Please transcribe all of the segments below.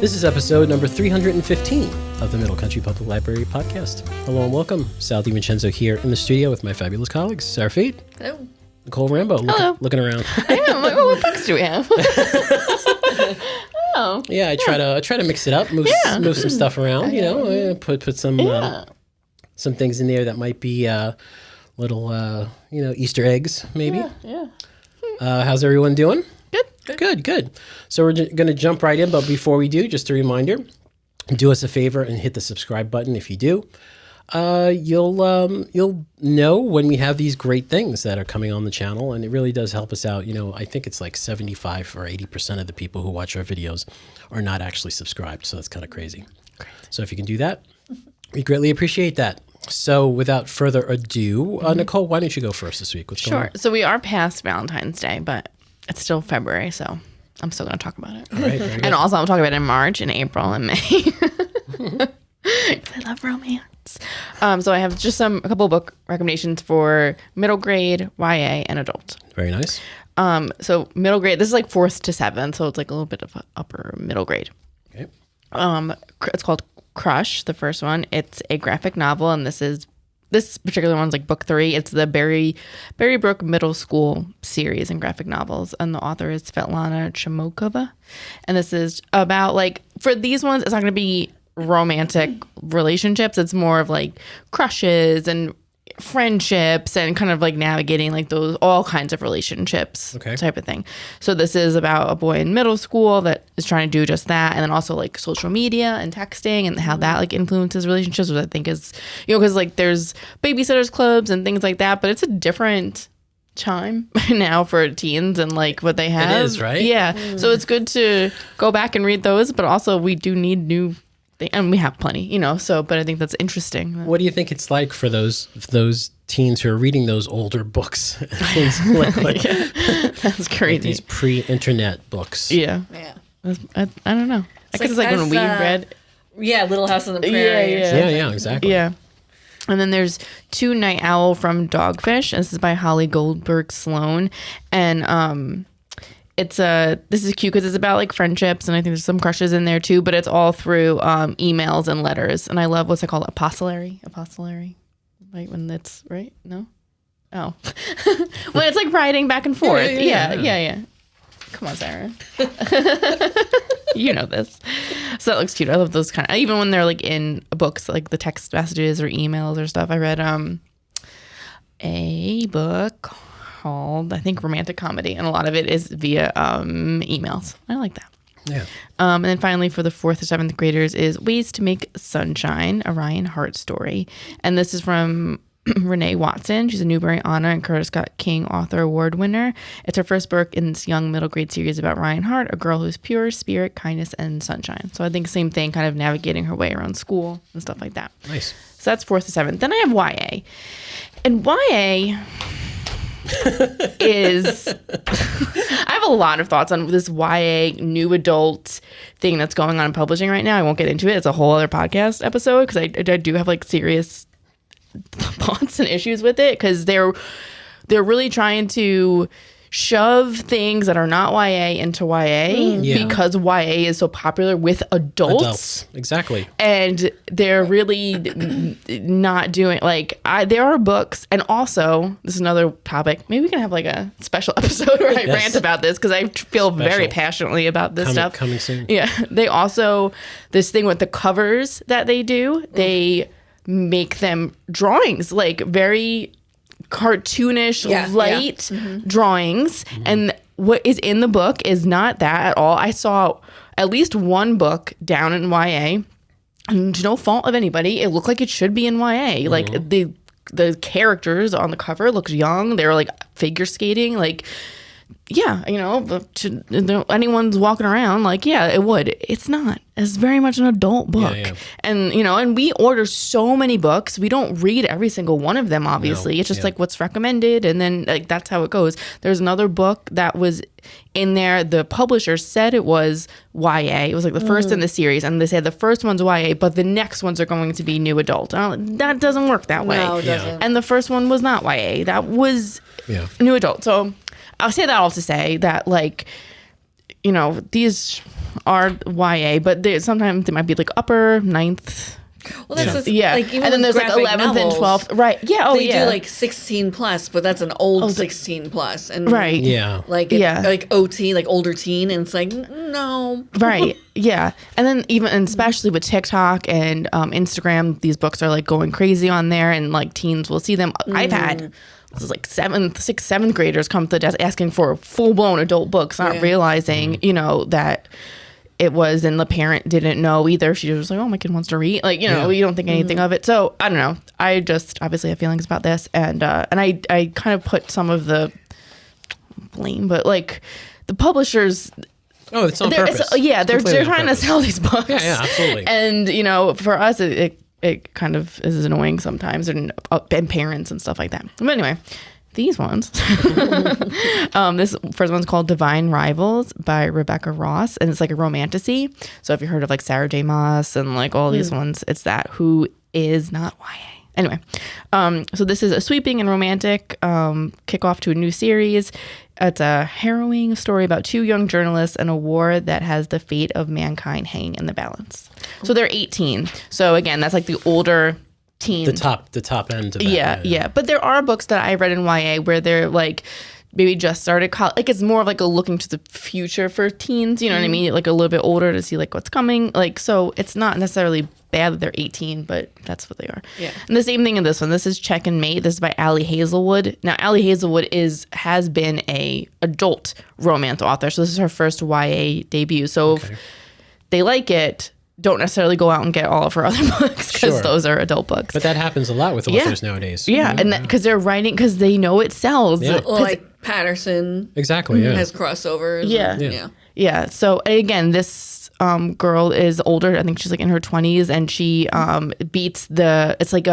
This is episode number 315 of the Middle Country Public Library podcast. Hello and welcome. Sal DiVincenzo here in the studio with my fabulous colleagues, Sara Fate. Hello. Nicole Rambo, looking around. I am. Like, what books do we have? Oh. Yeah, I try to mix it up, move some stuff around, put some things in there that might be little Easter eggs maybe. Yeah. How's everyone doing? Good. So we're going to jump right in, but before we do, just a reminder, do us a favor and hit the subscribe button. If you do, you'll know when we have these great things that are coming on the channel, and it really does help us out. I think it's like 75 or 80% of the people who watch our videos are not actually subscribed, so that's kind of crazy. Great. So if you can do that, we greatly appreciate that. So without further ado, Nicole, why don't you go first this week? What's going on? Sure. So we are past Valentine's Day, but it's still February, so I'm still going to talk about it. All right, very good. And also I'll talk about it in March and April and May. 'Cause I love romance. So I have just a couple of book recommendations for middle grade, YA, and adult. Very nice. So middle grade, this is like 4th to 7th, so it's like a little bit of upper middle grade. Okay. It's called Crush, the first one. It's a graphic novel, and this particular one's like book 3. It's the Berrybrook Middle School series in graphic novels, and the author is Svetlana Chmokova. And this is about, like, for these ones, it's not going to be romantic relationships. It's more of like crushes and friendships and kind of like navigating like those all kinds of relationships type of thing. So this is about a boy in middle school that is trying to do just that, and then also like social media and texting and how that like influences relationships, which I think is, because like there's babysitters clubs and things like that, but it's a different time now for teens and like what they have. It is, right? Yeah. So it's good to go back and read those, but also we do need new and we have plenty, but I think that's interesting. What do you think it's like for those teens who are reading those older books? like That's crazy. Like these pre-internet books. Yeah. I don't know. I guess it's like when we read. Yeah, Little House on the Prairie. Yeah, exactly. Yeah. And then there's Two Night Owl from Dogfish. This is by Holly Goldberg Sloan. And this is cute because it's about like friendships, and I think there's some crushes in there too, but it's all through emails and letters. And I love, what's it called? Apostolary, like when it's right. No, when it's like writing back and forth. Yeah. Come on, Sarah. You know this. So that looks cute. I love those kind of, even when they're like in books, like the text messages or emails or stuff. I read a book called, I think, Romantic Comedy, and a lot of it is via emails. I like that. Yeah. And then finally, for the 4th to 7th graders, is Ways to Make Sunshine, a Ryan Hart story. And this is from Renee Watson. She's a Newbery Honor and Curtis Scott King Author Award winner. It's her first book in this young middle grade series about Ryan Hart, a girl who's pure spirit, kindness, and sunshine. So I think same thing, kind of navigating her way around school and stuff like that. Nice. So that's 4th to 7th. Then I have YA. And YA is I have a lot of thoughts on this YA new adult thing that's going on in publishing right now. I won't get into it. It's a whole other podcast episode because I do have like serious thoughts and issues with it, because they're really trying to shove things that are not YA into YA because YA is so popular with adults. Exactly. And they're really not doing, like, there are books, and also, this is another topic, maybe we can have like a special episode where I rant about this, because I feel very passionately about this stuff. Coming soon. Yeah. They also, this thing with the covers that they do, they make them drawings, like very cartoonish, light drawings, and what is in the book is not that at all. I saw at least one book down in YA, and to no fault of anybody, it looked like it should be in YA. Like the characters on the cover looked young. They were like figure skating, like anyone's walking around, like, it would. It's not. It's very much an adult book. Yeah. And, and we order so many books. We don't read every single one of them, obviously. No. It's just like what's recommended. And then like that's how it goes. There's another book that was in there. The publisher said it was YA. It was like the first in the series. And they said the first one's YA, but the next ones are going to be new adult. That doesn't work that way. No, it doesn't. And the first one was not YA. That was new adult. So I'll say that all to say that, like, these are YA, but sometimes they might be like upper ninth. Well, that's just, Yeah, like, even and then with there's like graphic 11th and novels, 12th, right? Yeah, they do like 16 plus, but that's an old 16 plus, and right, Yeah. like like OT, like older teen, and it's like no, right, yeah, and then even and especially with TikTok and Instagram, these books are like going crazy on there, and like teens will see them. I've had this is like 7th graders come to the desk asking for full blown adult books, not realizing that it was, and the parent didn't know either. She was like, oh, my kid wants to read. Like, you don't think anything of it. So I don't know. I just obviously have feelings about this. And I kind of put some of the blame, but like the publishers. Oh, it's on purpose. They're trying to sell these books. Yeah, absolutely. And, for us, it kind of is annoying sometimes, and parents and stuff like that. But anyway, these ones. This first one's called Divine Rivals by Rebecca Ross, and it's like a romantasy. So if you heard of like Sarah J. Maas and like all these ones, it's that. Who is not YA. Anyway, so this is a sweeping and romantic kickoff to a new series. It's a harrowing story about 2 young journalists and a war that has the fate of mankind hanging in the balance. So they're 18. So again, that's like the older teen. The top end of that. Yeah. But there are books that I read in YA where they're like maybe just started college. Like it's more of like a looking to the future for teens, you know what I mean? Like a little bit older to see like what's coming. Like, so it's not necessarily bad that they're 18, but that's what they are. Yeah. And the same thing in this one. This is Check and Mate. This is by Allie Hazelwood. Now, Allie Hazelwood has been a adult romance author. So this is her first YA debut. So if they like it, don't necessarily go out and get all of her other books because those are adult books. But that happens a lot with authors nowadays. Yeah, and because they're writing, because they know it sells. Yeah. like Patterson. Exactly, yeah. Has crossovers. Yeah. So again, this girl is older. I think she's like in her 20s, and she beats it's like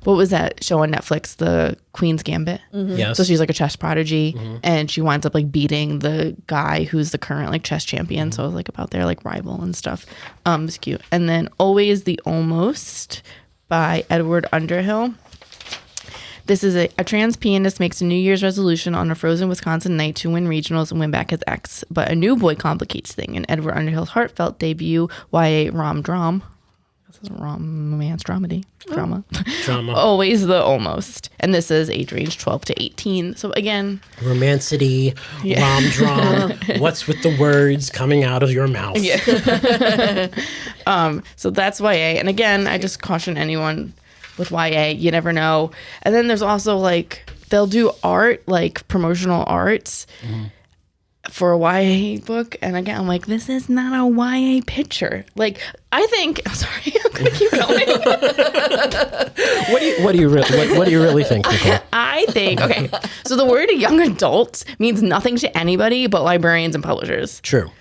what was that show on Netflix, The Queen's Gambit? Yes. So she's like a chess prodigy, and she winds up like beating the guy who's the current like chess champion. So it was like about their like rival and stuff. It's cute. And then Always the Almost by Edward Underhill. This is a trans pianist makes a New Year's resolution on a frozen Wisconsin night to win regionals and win back his ex. But a new boy complicates things. In Edward Underhill's heartfelt debut YA rom-dram. This is a romance dramedy. Drama. Always the Almost. And this is age range 12 to 18. So again, romancity, rom-dram. What's with the words coming out of your mouth? Yeah. So that's YA. And again, I just caution anyone with YA, you never know. And then there's also like they'll do art, like promotional arts for a YA book. And again, I'm like, this is not a YA picture. Like, I think, I'm sorry, I'm gonna keep going. What do you really think, Nicole? I think, okay, so the word young adult means nothing to anybody but librarians and publishers. True.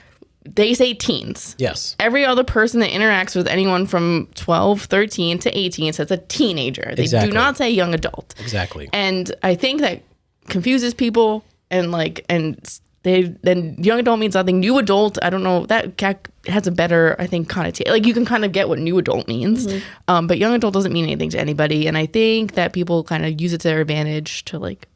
They say teens. Yes. Every other person that interacts with anyone from 12, 13 to 18 says a teenager. They do not say young adult. Exactly. And I think that confuses people, and then young adult means nothing. New adult, I don't know, that has a better, I think, connotation. Like you can kind of get what new adult means, but young adult doesn't mean anything to anybody. And I think that people kind of use it to their advantage to like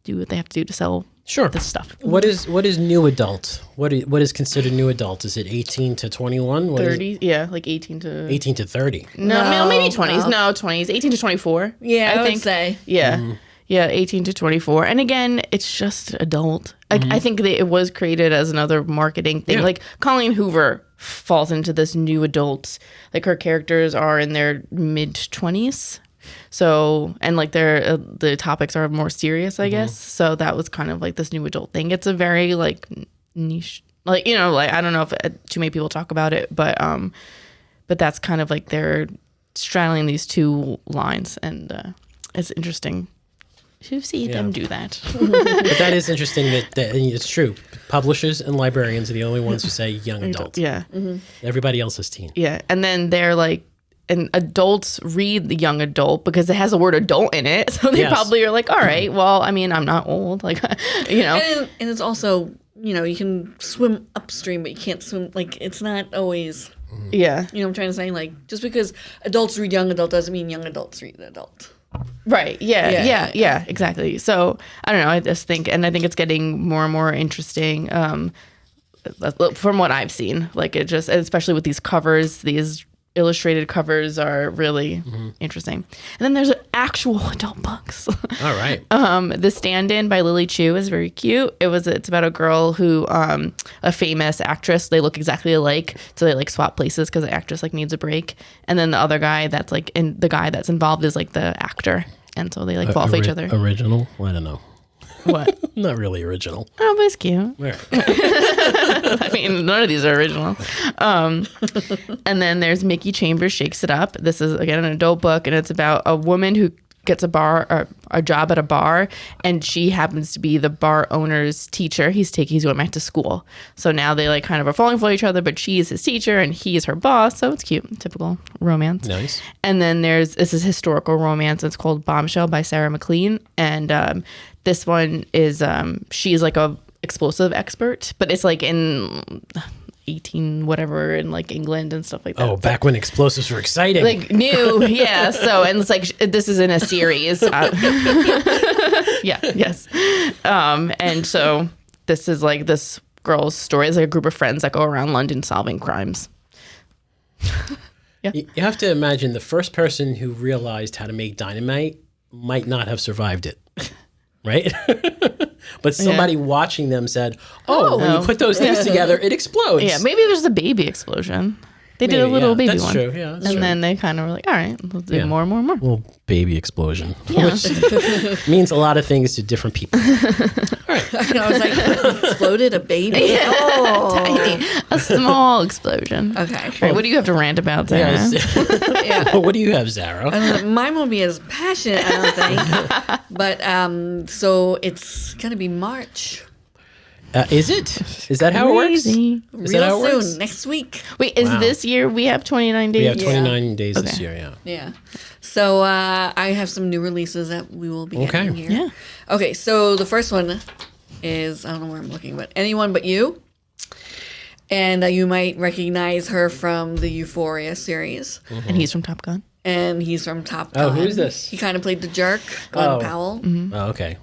do what they have to do to sell this stuff. What is new adult? What is considered new adult? Is it 18 to 21? 30, yeah, like 18 to 30. No, maybe 20s. No, 20s, 18 to 24. Yeah, I think. would say. Yeah. Yeah, 18 to 24. And again, it's just adult. I think that it was created as another marketing thing. Yeah. Like Colleen Hoover falls into this new adult. Like her characters are in their mid-20s. So, and like the topics are more serious, I guess. So that was kind of like this new adult thing. It's a very like niche, like, you know, like I don't know if too many people talk about it, but that's kind of like they're straddling these two lines, and it's interesting to see them do that. But that is interesting that it's true. Publishers and librarians are the only ones who say young adult. Yeah. Everybody else is teen. Yeah. And then they're like, and adults read the young adult because it has the word adult in it. So they probably are like, all right, well, I mean, I'm not old. Like, you know. And it's also, you know, you can swim upstream, but you can't swim. Like, it's not always. Yeah. You know what I'm trying to say? Like, just because adults read young adult doesn't mean young adults read adult. Right. Yeah, exactly. So I don't know. I just think, and I think it's getting more and more interesting. from what I've seen. Like it just, especially with these covers, these illustrated covers are really interesting. And then there's actual adult books. All right. The Stand-In by Lily Chu is very cute. It's about a girl who, a famous actress, they look exactly alike, so they like swap places because the actress like needs a break. And then the other guy that's like, the guy that's involved is like the actor, and so they like fall for each other. Original? I don't know. What? Not really original. Oh, but it's cute. All right. I mean, none of these are original. And then there's Mickey Chambers Shakes It Up. This is, again, an adult book, and it's about a woman who gets a job at a bar, and she happens to be the bar owner's teacher. He's going back to school. So now they like kind of are falling for each other, but she's his teacher and he's her boss. So it's cute. Typical romance. Nice. And then this is historical romance. It's called Bombshell by Sarah McLean. And this one is, she's like a explosive expert, but it's like in 18 whatever in like England and stuff like that. Oh, back when explosives were exciting. Like new, yeah. So, and it's like this is in a series. Yeah, yes. And so this is like this girl's story. It's like a group of friends that go around London solving crimes. Yeah. You have to imagine the first person who realized how to make dynamite might not have survived it, right? But somebody watching them said, when you put those things together, it explodes. Yeah, maybe there's a baby explosion. They did a little baby that's one. True. Yeah, that's and true. then they kind of were like, all right, let's do more and more and more. Little baby explosion. Yeah. Which means a lot of things to different people. All right. I was like, exploded a baby. Oh, Tiny, a small explosion. okay. All right, what do you have to rant about, Sarah? Yeah. What do you have, Sara? Mine won't be as passionate, I don't think. But so it's gonna be March. Is it? Is that how it works? Crazy. Is that how it Real works? soon, next week. Wait, is this year we have 29 days? We have 29 days this Okay. year, yeah. Yeah. So I have some new releases that we will be getting here. Yeah. Okay, so the first one is, I don't know where I'm looking, but Anyone But You. And you might recognize her from the Euphoria series. And he's from Top Gun. And he's from Top Gun. Oh, who's this? He kind of played the jerk, Glenn Powell. Oh, okay.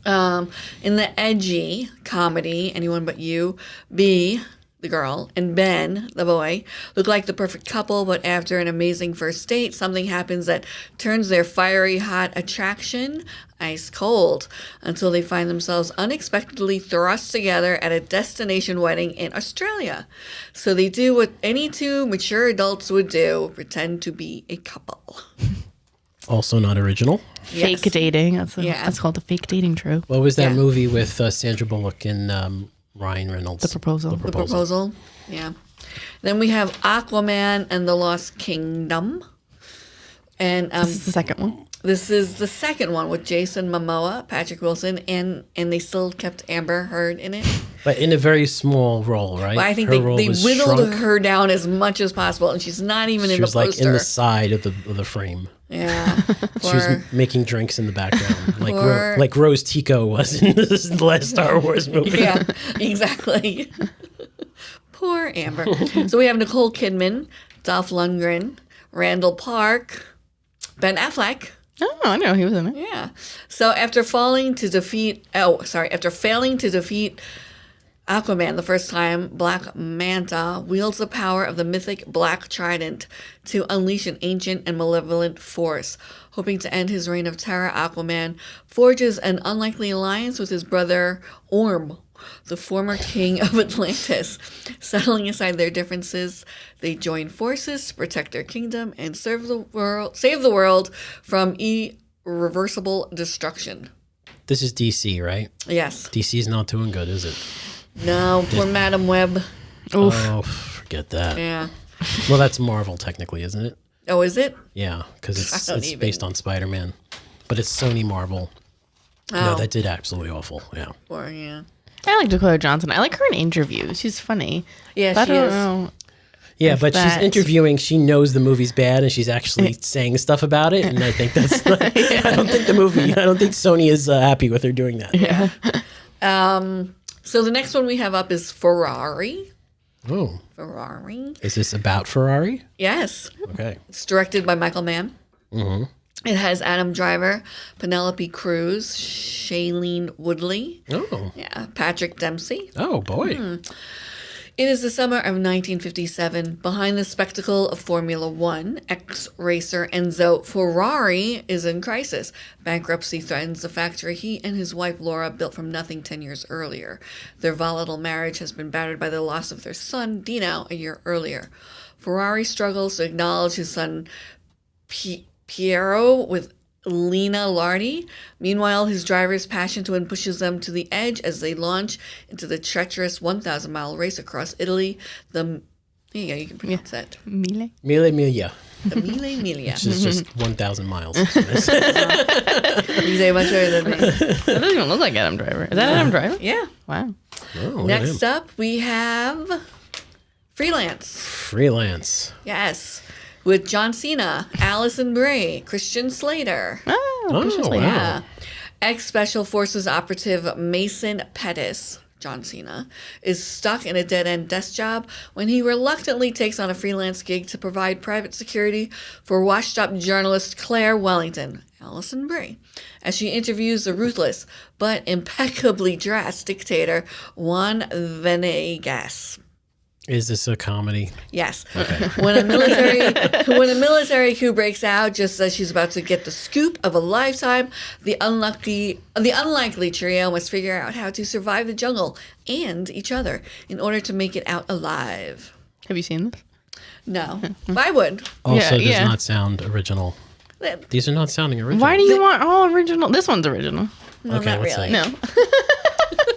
In the edgy comedy, Anyone But You, B, the girl, and Ben, the boy, look like the perfect couple, but after an amazing first date, something happens that turns their fiery hot attraction ice cold until they find themselves unexpectedly thrust together at a destination wedding in Australia. So they do what any two mature adults would do, pretend to be a couple. Also not original. Yes. Fake dating. Yeah. That's called the fake dating trope. What was that Yeah. movie with Sandra Bullock and Ryan Reynolds? The Proposal. The Proposal. Yeah. Then we have Aquaman and the Lost Kingdom. And This is the second one. this is the second one with Jason Momoa, Patrick Wilson, and they still kept Amber Heard in it. But in a very small role, right? But I think Her they role was whittled shrunk. her down as much as possible, and she's not even She in the was like poster. in the side of the frame. Yeah. She was Poor- making drinks in the background, like Poor- like Rose Tico was in the last Star Wars movie. yeah, exactly. Poor Amber. So we have Nicole Kidman, Dolph Lundgren, Randall Park, Ben Affleck. Oh, I know he was in it. Yeah. So after failing to defeat Aquaman the first time, Black Manta wields the power of the mythic Black Trident to unleash an ancient and malevolent force. Hoping to end his reign of terror, Aquaman forges an unlikely alliance with his brother Orm, the former king of Atlantis. Settling aside their differences, they join forces to protect their kingdom and save the world from irreversible destruction. This is DC, right? Yes. DC's not doing good, is it? No, poor Madam Web. Oof. Oh, forget that. Yeah. Well, that's Marvel technically, isn't it? Oh, is it? Yeah, because I don't it's even- based on Spider-Man, but it's Sony Marvel. Oh, No, that did absolutely awful. Yeah. poor, yeah. I like Dakota Johnson. I like her in interviews. She's funny. Yeah, But she I don't is. know. Yeah, but she's that- interviewing. She knows the movie's bad, and she's actually saying stuff about it. And I think that's. I don't think Sony is happy with her doing that. Yeah. So the next one we have up is Ferrari. Oh, Ferrari. is this about Ferrari? Yes. Okay. It's directed by Michael Mann. Mm-hmm. It has Adam Driver, Penelope Cruz, Shailene Woodley, Oh. yeah, Patrick Dempsey. Oh boy. It is the summer of 1957. Behind the spectacle of Formula One, ex-racer Enzo Ferrari is in crisis. Bankruptcy threatens the factory he and his wife Laura built from nothing 10 years earlier. Their volatile marriage has been battered by the loss of their son, Dino, a year earlier. Ferrari struggles to acknowledge his son Piero with Lena Lardi. Meanwhile, his driver's passion to win pushes them to the edge as they launch into the treacherous 1,000-mile race across Italy. There you go, you can pronounce that. Mille. Mille Miglia. The Mille Miglia. Which is just 1,000 miles. You say much better than me. That doesn't even look like Adam Driver. Is that Adam Driver? Yeah. Wow. Oh, Next up, we have Freelance. Freelance. Yes. With John Cena, Allison Bray, Christian Slater. Oh, Christian Slater. wow. Yeah. Ex-Special Forces operative Mason Pettis, John Cena, is stuck in a dead-end desk job when he reluctantly takes on a freelance gig to provide private security for washed-up journalist Claire Wellington, Allison Bray, as she interviews the ruthless but impeccably dressed dictator Juan Venegas. Is this a comedy? Yes. Okay. When a military coup breaks out just as she's about to get the scoop of a lifetime, the unlikely trio must figure out how to survive the jungle and each other in order to make it out alive. Have you seen this? No, but I would. Also does yeah. not sound original. These are not sounding original. Why do you want all original? This one's original. No, Okay, not let's really. see. No.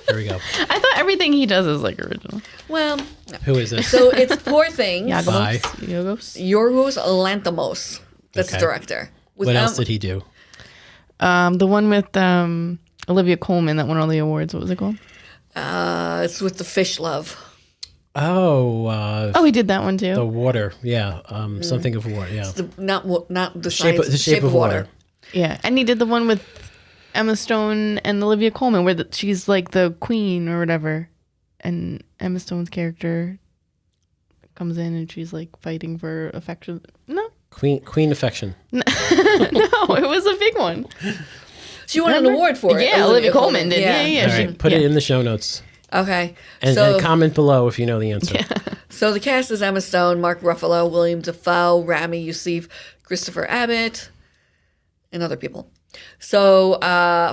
Here we go. I thought everything he does is like original. Well, Who is this? so it's Poor Things. Bye. Yogos. Yorgos Lanthimos. That's the Okay. director. With What else did he do? The one with Olivia Colman that won all the awards. What was it called? It's with the fish love. Oh, Oh, he did that one too. the water. Yeah, something of water. Yeah, Not the shape science. the shape of water. Yeah, and he did the one with Emma Stone and Olivia Colman where she's like the queen or whatever, and Emma Stone's character comes in and she's like fighting for affection. No, Queen affection. no, it was a big one. She won an award for it. Yeah, Olivia Colman did. Yeah. All right, put it in the show notes Okay. and comment below if you know the answer. So the cast is Emma Stone, Mark Ruffalo, William Dafoe, Rami Youssef, Christopher Abbott, and other people. So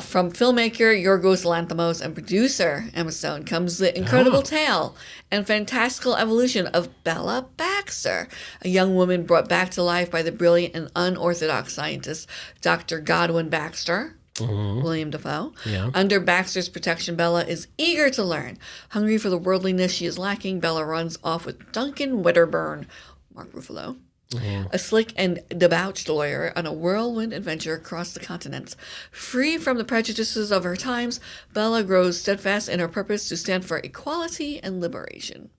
from filmmaker Yorgos Lanthimos and producer Emma Stone comes the incredible tale and fantastical evolution of Bella Baxter, a young woman brought back to life by the brilliant and unorthodox scientist Dr. Godwin Baxter. William Dafoe. Yeah. Under Baxter's protection, Bella is eager to learn. Hungry for the worldliness she is lacking, Bella runs off with Duncan Wedderburn, Mark Ruffalo, a slick and debauched lawyer, on a whirlwind adventure across the continents. Free from the prejudices of her times, Bella grows steadfast in her purpose to stand for equality and liberation.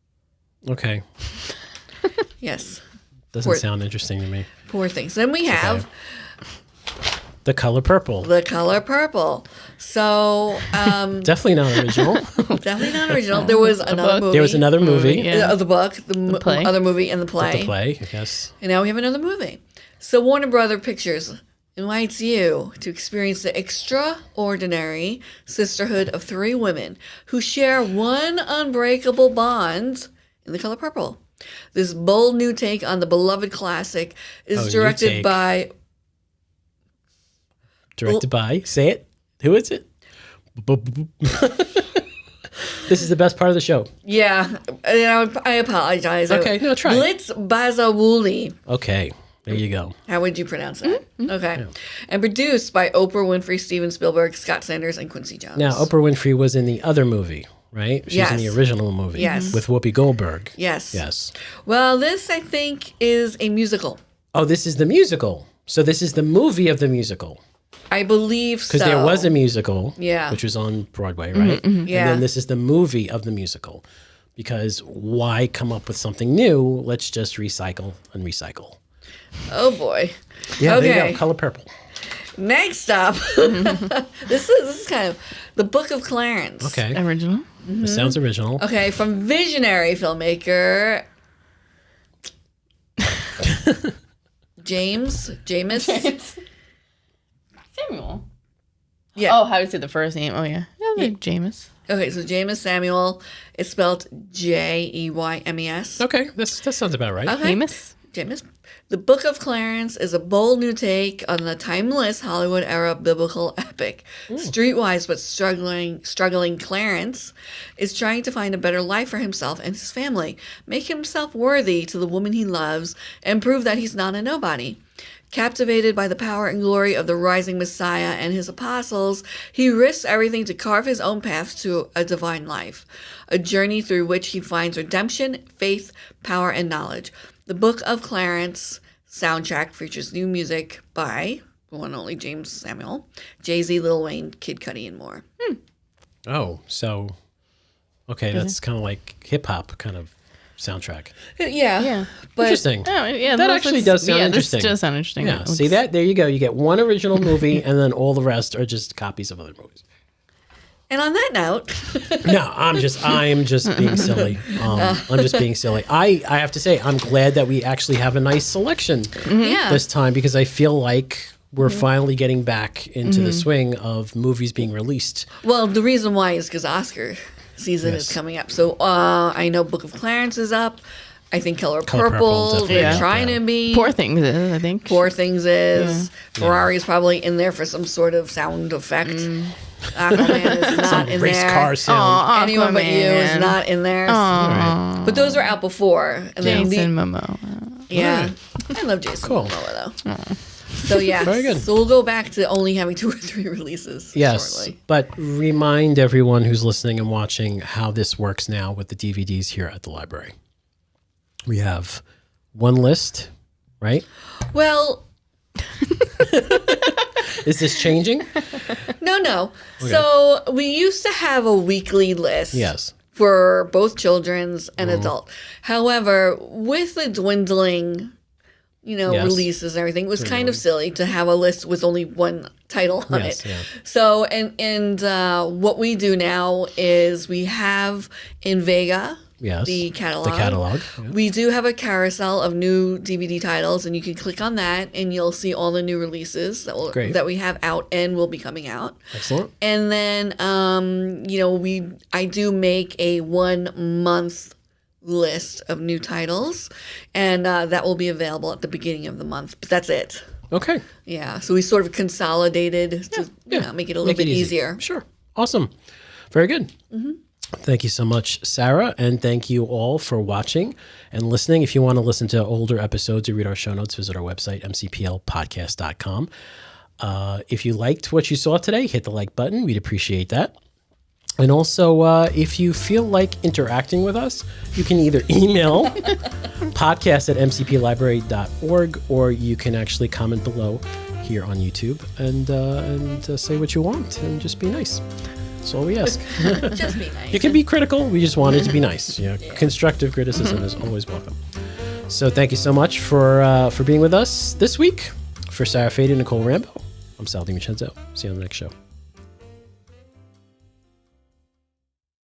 Okay, Yes. doesn't sound interesting to me. Poor things. Then we have The Color Purple. The Color Purple. So, Definitely not original. definitely not original. There was another movie. There was another movie. Yeah. The book, the play. other movie, and the play. The play, yes. And now we have another movie. So Warner Brother Pictures invites you to experience the extraordinary sisterhood of three women who share one unbreakable bond in The Color Purple. This bold new take on the beloved classic is directed by... Directed by, say it. Who is it? This is the best part of the show. Yeah, I apologize. Okay, no, try. Blitz Bazawuli. Okay, there you go. How would you pronounce that? Okay. Yeah. And produced by Oprah Winfrey, Steven Spielberg, Scott Sanders, and Quincy Jones. Now, Oprah Winfrey was in the other movie, right? She's in the original movie. Yes. With Whoopi Goldberg. Yes. Yes. Well, this, I think, is a musical. Oh, this is the musical. So this is the movie of the musical. I believe so. Because there was a musical, Yeah. which was on Broadway, right? Yeah. And then this is the movie of the musical. Because why come up with something new? Let's just recycle and recycle. Oh, boy. Yeah, Okay. there you go. Color Purple. Next up, this is kind of The Book of Clarence. Okay. Original. This sounds original. Okay, from visionary filmmaker James. Samuel. Yeah. Oh, how do you say the first name? Oh, yeah. Yeah, like Jameis. Okay, so Jeymes Samuel is spelled Jeymes. Okay, that sounds about right. Okay. Jeymes. The Book of Clarence is a bold new take on the timeless Hollywood-era biblical epic. Streetwise but struggling Clarence is trying to find a better life for himself and his family, make himself worthy to the woman he loves, and prove that he's not a nobody. Captivated by the power and glory of the rising Messiah and his apostles, he risks everything to carve his own path to a divine life, a journey through which he finds redemption, faith, power, and knowledge. The Book of Clarence soundtrack features new music by the one and only Jeymes Samuel, Jay-Z, Lil Wayne, Kid Cudi, and more. Oh, so, okay, that's kind of like hip-hop kind of soundtrack. Yeah. But Interesting. Oh, yeah, That actually does sound interesting. This does sound interesting. Yeah, see that? There you go. You get one original movie, and then all the rest are just copies of other movies. And on that note, No, I'm just being silly. I'm just being silly. I have to say, I'm glad that we actually have a nice selection yeah. this time because I feel like we're finally getting back into the swing of movies being released. Well, the reason why is because Oscar season is coming up. So I know Book of Clarence is up. I think Color Purple, definitely. they're Yeah. trying to be. Poor Things is, I think. Poor Things is. Ferrari is probably in there for some sort of sound effect. Aquaman is not in Race there. car sound. Aw, Anyone But You is Aquaman. not in there. But those were out before. And then Jason Momoa. yeah. I love Jason Cool. Momoa, though. So, yeah. Very good. So we'll go back to only having 2 or 3 releases Yes, shortly. but remind everyone who's listening and watching how this works now with the DVDs here at the library. We have one list, right? Well, Is this changing? no. So we used to have a weekly list. Yes. For both children's and adult. However, with the dwindling, Yes. releases and everything, it was kind of silly to have a list with only one title on Yes, it. yeah. So, and what we do now is we have in Vega Yes. the catalog. The catalog. Yeah. We do have a carousel of new DVD titles, and you can click on that, and you'll see all the new releases Great. that we have out and will be coming out. Excellent. And then, I do make a 1 month list of new titles, and that will be available at the beginning of the month. But that's it. Okay. Yeah. So we sort of consolidated to make it a little Make bit it easy. easier. Sure. Awesome. Very good. Thank you so much, Sarah. And thank you all for watching and listening. If you want to listen to older episodes or read our show notes, visit our website, mcplpodcast.com. If you liked what you saw today, hit the like button. We'd appreciate that. And also, if you feel like interacting with us, you can either email podcast@mcplibrary.org, or you can actually comment below here on YouTube and say what you want and just be nice. That's all we ask. Just be nice. You can be critical. We just want it to be nice. Constructive criticism is always welcome. So thank you so much for being with us this week. For Sarah Fade and Nicole Rambo, I'm Sal DiMincenzo. See you on the next show.